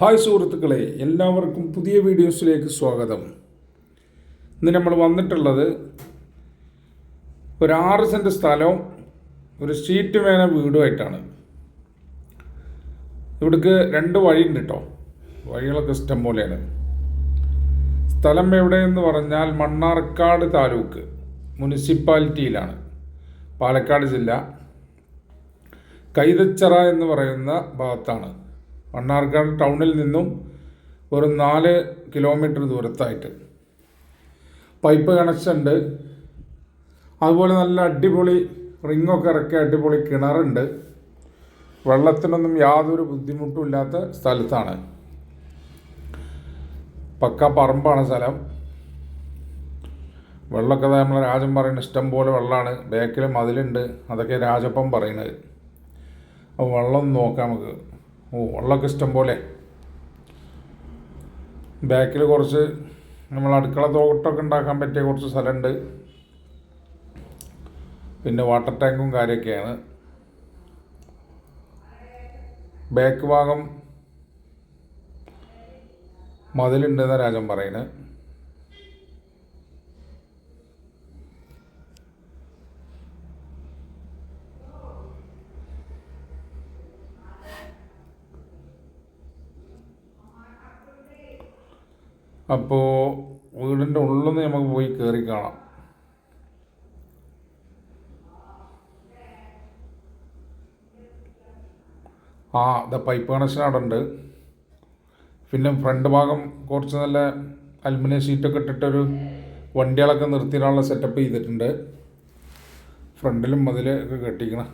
Hi സുഹൃത്തുക്കളെ, എല്ലാവർക്കും പുതിയ വീഡിയോസിലേക്ക് സ്വാഗതം. ഇന്ന് നമ്മൾ വന്നിട്ടുള്ളത് ഒരു 6 സെൻറ്റ് സ്ഥലവും ഒരു ഷീറ്റ് മേന വീടുമായിട്ടാണ്. ഇവിടേക്ക് 2 വഴിയുണ്ട് കേട്ടോ. വഴികളൊക്കെ ഇഷ്ടം പോലെയാണ്. സ്ഥലം എവിടെയെന്ന് പറഞ്ഞാൽ മണ്ണാർക്കാട് താലൂക്ക് മുനിസിപ്പാലിറ്റിയിലാണ്, പാലക്കാട് ജില്ല. കൈതച്ചിറ എന്ന് പറയുന്ന ഭാഗത്താണ്. മണ്ണാർക്കാട് ടൗണിൽ നിന്നും ഒരു 4 കിലോമീറ്റർ ദൂരത്തായിട്ട്. പൈപ്പ് കണക്ഷൻ ഉണ്ട്. അതുപോലെ നല്ല അടിപൊളി റിങ്ങൊക്കെ ഇറക്കിയ അടിപൊളി കിണറുണ്ട്. വെള്ളത്തിനൊന്നും യാതൊരു ബുദ്ധിമുട്ടും ഇല്ലാത്ത സ്ഥലത്താണ്. പക്ക പറമ്പാണ് സ്ഥലം. വെള്ളമൊക്കെ നമ്മൾ രാജൻ പറയുന്നത് ഇഷ്ടം പോലെ വെള്ളമാണ്. ബാക്കിൽ മതിലുണ്ട്, അതൊക്കെ രാജപ്പം പറയുന്നത്. അപ്പോൾ വെള്ളം നോക്കാം നമുക്ക്. വെള്ളമൊക്കെ ഇഷ്ടം പോലെ. ബാക്കിൽ കുറച്ച് നമ്മൾ അടുക്കള തോട്ടമൊക്കെ ഉണ്ടാക്കാൻ പറ്റിയ കുറച്ച് സ്ഥലമുണ്ട്. പിന്നെ വാട്ടർ ടാങ്കും കാര്യമൊക്കെയാണ്. ബാക്ക് ഭാഗം മതിലുണ്ടെന്നാണ് രാജൻ പറയുന്നത്. അപ്പോൾ വീടിൻ്റെ ഉള്ളിൽ നിന്ന് നമുക്ക് പോയി കയറി കാണാം. പൈപ്പ് കണക്ഷൻ അവിടെ ഉണ്ട്. പിന്നെ ഫ്രണ്ട് ഭാഗം കുറച്ച് നല്ല അലുമിനിയം ഷീറ്റൊക്കെ ഇട്ടിട്ടൊരു വണ്ടികളൊക്കെ നിർത്തിയിടാനുള്ള സെറ്റപ്പ് ചെയ്തിട്ടുണ്ട്. ഫ്രണ്ടിലും മതിലൊക്കെ കെട്ടിക്കണം.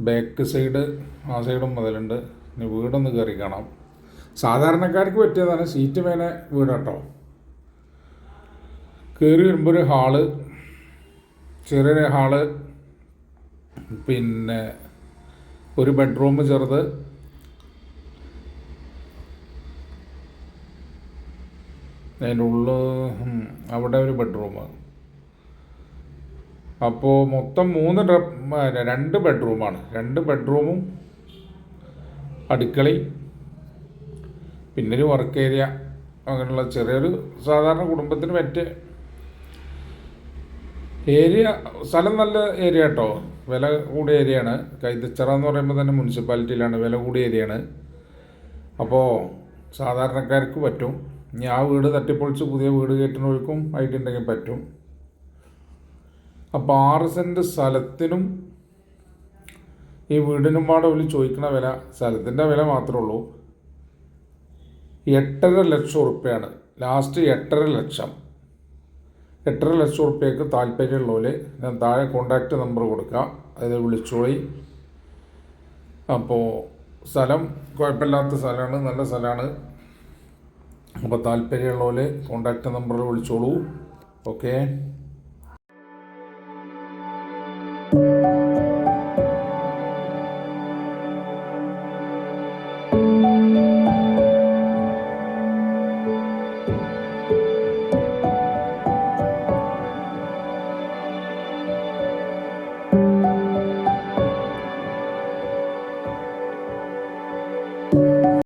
ബാക്ക് സൈഡ് ആ സൈഡും മതിലുണ്ട്. ഇനി വീടൊന്ന് കയറി കാണാം. സാധാരണക്കാർക്ക് പറ്റിയതാണ്. സീറ്റ് മേലെ വീടാട്ടോ. കയറി വരുമ്പോൾ ഒരു ഹാള്, ചെറിയൊരു ഹാള്, പിന്നെ ഒരു ബെഡ്റൂം ചെറുത്, അതിൻ്റെ ഉള്ളിൽ അവിടെ ഒരു ബെഡ്റൂം. അപ്പോൾ മൊത്തം 2 ബെഡ്റൂമാണ്. 2 ബെഡ്റൂമും അടുക്കളയും പിന്നെ ഒരു വർക്ക് ഏരിയ, അങ്ങനെയുള്ള ചെറിയൊരു സാധാരണ കുടുംബത്തിന് പറ്റിയ ഏരിയ. സ്ഥലം നല്ല ഏരിയ കേട്ടോ. വില കൂടിയ ഏരിയയാണ്. കൈതച്ചിറ എന്ന് പറയുമ്പോൾ തന്നെ മുനിസിപ്പാലിറ്റിയിലാണ്. വില കൂടിയ ഏരിയയാണ്. അപ്പോൾ സാധാരണക്കാർക്ക് പറ്റും. ഇനി ആ വീട് തട്ടിപ്പൊളിച്ച് പുതിയ വീട് കയറ്റുന്നവർക്കും ആയിട്ടുണ്ടെങ്കിൽ പറ്റും. അപ്പോൾ 6 സെൻറ്റ് സ്ഥലത്തിനും ഈ വീടിനും പാടെ ഒരു ചോദിക്കുന്ന വില, സ്ഥലത്തിൻ്റെ വില മാത്രമേ ഉള്ളൂ 8.5 ലക്ഷം ഉറുപ്പ്യാണ്. ലാസ്റ്റ് 8.5 ലക്ഷം. 8.5 ലക്ഷം ഉറുപ്പ്യക്ക് താല്പര്യമുള്ളവർ ഞാൻ താഴെ കോണ്ടാക്റ്റ് നമ്പർ കൊടുക്കാം, അതിൽ വിളിച്ചോളി. അപ്പോൾ സ്ഥലം കുഴപ്പമില്ലാത്ത സ്ഥലമാണ്, നല്ല സ്ഥലമാണ്. അപ്പോൾ താല്പര്യമുള്ളവർ കോണ്ടാക്റ്റ് നമ്പറിൽ വിളിച്ചോളൂ. ഓക്കെ.